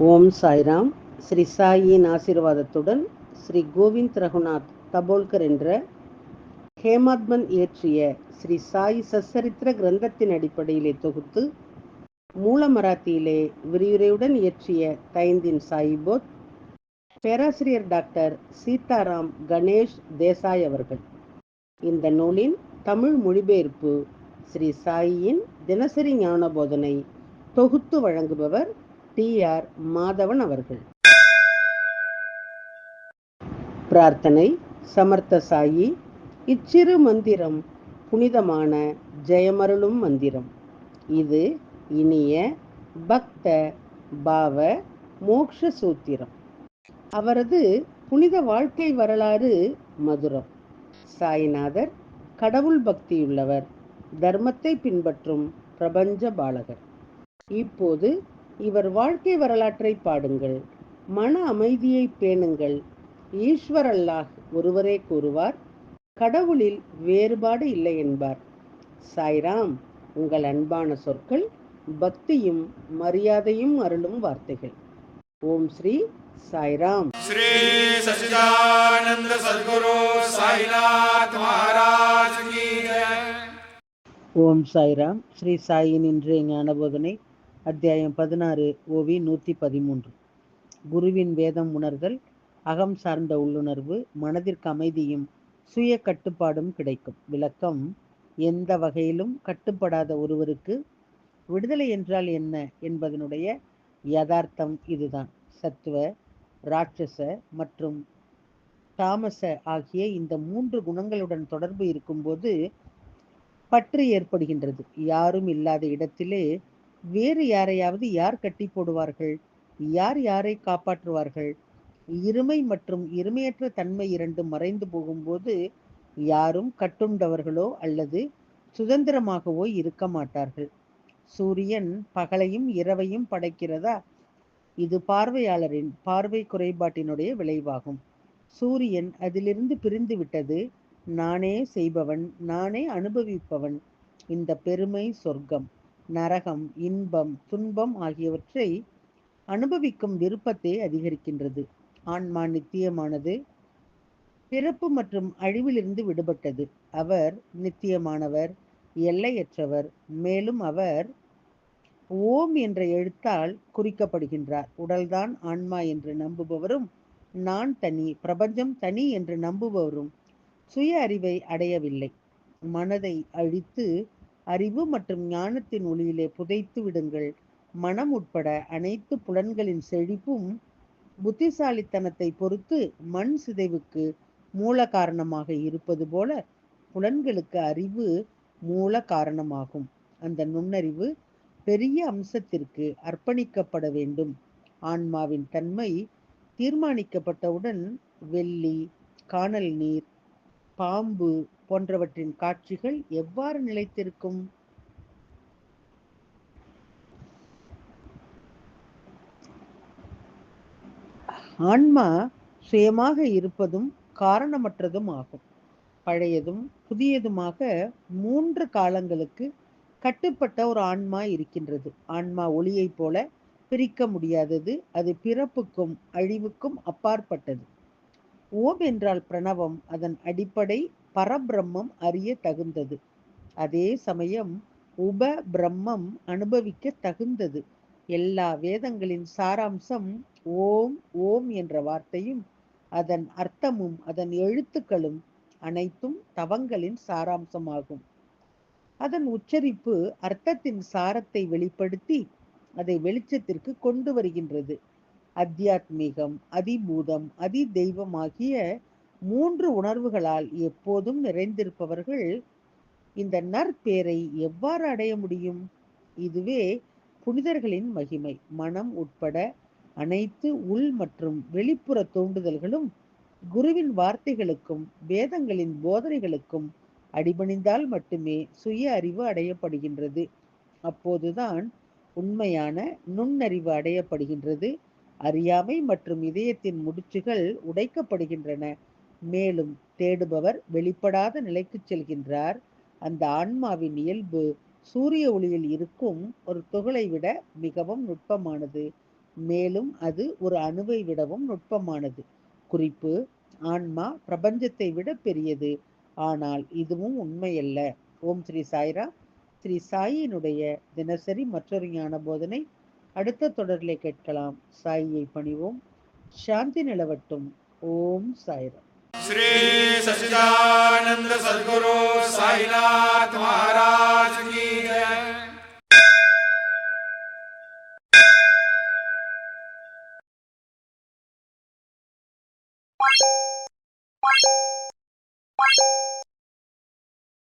ஓம் சாய்ராம். ஸ்ரீ சாயின் ஆசீர்வாதத்துடன் ஸ்ரீ கோவிந்த் ரகுநாத் தபோல்கர் என்ற ஹேமாத்மன் இயற்றிய ஸ்ரீ சாய் சச்சரித்திர கிரந்தத்தின் அடிப்படையிலே தொகுத்து மூல மராத்தியிலே விரிவுரையுடன் இயற்றிய தைந்தின் சாயிபோத் பேராசிரியர் டாக்டர் சீதாராம் கணேஷ் தேசாய் அவர்கள். இந்த நூலின் தமிழ் மொழிபெயர்ப்பு ஸ்ரீ சாயின் தினசரி ஞான போதனை தொகுத்து வழங்குபவர் டி.ஆர். மாதவன் அவர்கள். பிரார்த்தனை. சமர்த்த சாயி, இச்சிறு மந்திரம் புனிதமான ஜெயமருளும் மந்திரம். இது இனிய பக்த பாவ மோக்ஷ சூத்திரம். அவரது புனித வாழ்க்கை வரலாறு மதுரம். சாய்நாதர் கடவுள் பக்தியுள்ளவர், தர்மத்தை பின்பற்றும் பிரபஞ்ச பாலகர். இப்போது இவர் வாழ்க்கை வரலாற்றை பாடுங்கள். மன அமைதியை பேணுங்கள். ஈஸ்வர் அல்லாஹ் ஒருவரே கூறுவார், கடவுளில் வேறுபாடு இல்லை என்பார். சாய்ராம் உங்கள் அன்பான சொற்கள், பக்தியும் மரியாதையும் அருளும் வார்த்தைகள். ஓம் ஸ்ரீ சாய்ராம். ஸ்ரீ சச்சிதானந்த சத்குரு சாய்நாத் மகாராஜ் கி ஜெய். ஓம் சாய்ராம். ஸ்ரீ சாயின் இன்றைய ஞானபோதனை அத்தியாயம் 16, ஓவி 113. குருவின் வேதம் உணர்தல், அகம் சார்ந்த உள்ளுணர்வு, மனதிற்கு அமைதியும் சுய கட்டுப்பாடும் கிடைக்கும். விளக்கம். எந்த வகையிலும் கட்டுப்படாத ஒருவருக்கு விடுதலை என்றால் என்ன என்பதனுடைய யதார்த்தம் இதுதான். சத்துவ, ராட்சச மற்றும் தாமச ஆகிய இந்த 3 குணங்களுடன் தொடர்பு இருக்கும்போது பற்று ஏற்படுகின்றது. யாரும் இல்லாத இடத்திலே வேறு யாரையாவது யார் கட்டி போடுவார்கள்? யார் யாரை காப்பாற்றுவார்கள்? இருமை மற்றும் இருமையற்ற தன்மை இரண்டும் மறைந்து போகும்போது யாரும் கட்டுண்டவர்களோ அல்லது சுதந்திரமாகவோ இருக்க மாட்டார்கள். சூரியன் பகலையும் இரவையும் படைக்கிறதா? இது பார்வையாளரின் பார்வை குறைபாட்டினுடைய விளைவாகும். சூரியன் அதிலிருந்து பிரிந்து விட்டது. நானே செய்பவன், நானே அனுபவிப்பவன். இந்த பெருமை சொர்க்கம், நரகம், இன்பம், துன்பம் ஆகியவற்றை அனுபவிக்கும் விருப்பத்தை அதிகரிக்கின்றது. ஆன்மா நித்தியமானது, பிறப்பு மற்றும் அழிவிலிருந்து விடுபட்டது. அவர் நித்தியமானவர், எல்லையற்றவர். மேலும் அவர் ஓம் என்ற எழுத்தால் குறிக்கப்படுகின்றார். உடல்தான் ஆன்மா என்று நம்புபவரும், நான் தனி, பிரபஞ்சம் தனி என்று நம்புபவரும் சுய அறிவை அடையவில்லை. மனதை அழித்து அறிவு மற்றும் ஞானத்தின் ஒளியிலே புதைத்து விடுங்கள். மனம் உட்பட அனைத்து புலன்களின் செழிப்பும் புத்திசாலித்தனத்தை பொறுத்து மண் சிதைவுக்கு மூல காரணமாக இருப்பது போல புலன்களுக்கு அறிவு மூல காரணமாகும். அந்த நுண்ணறிவு பெரிய அம்சத்திற்கு அர்ப்பணிக்கப்பட வேண்டும். ஆன்மாவின் தன்மை தீர்மானிக்கப்பட்டவுடன் வெள்ளி, காணல் நீர், பாம்பு போன்றவற்றின் காட்சிகள் எவ்வாறு நிலைத்திருக்கும்? ஆன்மா சுயமாக இருப்பதும் காரணமற்றதும் ஆகும். பழையதும் புதியதுமாக 3 காலங்களுக்கு கட்டுப்பட்ட ஒரு ஆன்மா இருக்கின்றது. ஆன்மா ஒளியை போல பிரிக்க முடியாதது. அது பிறப்புக்கும் அழிவுக்கும் அப்பாற்பட்டது. ஓம் என்றால் பிரணவம். அதன் அடிப்படை பரபிரம்மம் அறிய தகுந்தது. அதே சமயம் உப பிரம்மம் அனுபவிக்க தகுந்தது. எல்லா வேதங்களின் சாராம்சம் ஓம். ஓம் என்ற வார்த்தையும் அதன் அர்த்தமும் அதன் எழுத்துக்களும் அனைத்தும் தவங்களின் சாராம்சமாகும். அதன் உச்சரிப்பு அர்த்தத்தின் சாரத்தை வெளிப்படுத்தி அதை வெளிச்சத்திற்கு கொண்டு வருகின்றது. அத்தியாத்மீகம், அதிபூதம், அதி தெய்வம் ஆகிய 3 உணர்வுகளால் எப்போதும் நிறைந்திருப்பவர்கள் இந்த நற்பேரை எவ்வாறு அடைய முடியும்? இதுவே புனிதர்களின் மகிமை. மனம் உட்பட அனைத்து உள் மற்றும் வெளிப்புற தூண்டுதல்களும் குருவின் வார்த்தைகளுக்கும் வேதங்களின் போதனைகளுக்கும் அடிபணிந்தால் மட்டுமே சுய அறிவு அடையப்படுகின்றது. அப்போதுதான் உண்மையான நுண்ணறிவு அடையப்படுகின்றது. அறியாமை மற்றும் இதயத்தின் முடிச்சுகள் உடைக்கப்படுகின்றன. மேலும் தேடுபவர் வெளிப்படாத நிலைக்கு செல்கின்றார். அந்த ஆன்மாவின் இயல்பு சூரிய ஒளியில் இருக்கும் ஒரு துகளை விட மிகவும் நுட்பமானது. மேலும் அது ஒரு அணுவை விடவும் நுட்பமானது. குறிப்பு: ஆன்மா பிரபஞ்சத்தை விட பெரியது. ஆனால் இதுவும் உண்மையல்ல. ஓம் ஸ்ரீ சாய்ராம். ஸ்ரீ சாயினுடைய தினசரி மற்றொரு ஞான போதனை அடுத்த தொடரிலே கேட்கலாம். சாயியை பணிவோம். சாந்தி நிலவட்டும். ஓம் சாய்ராம். श्री सच्चिदानंद सद्गुरु साईनाथ महाराज की जय।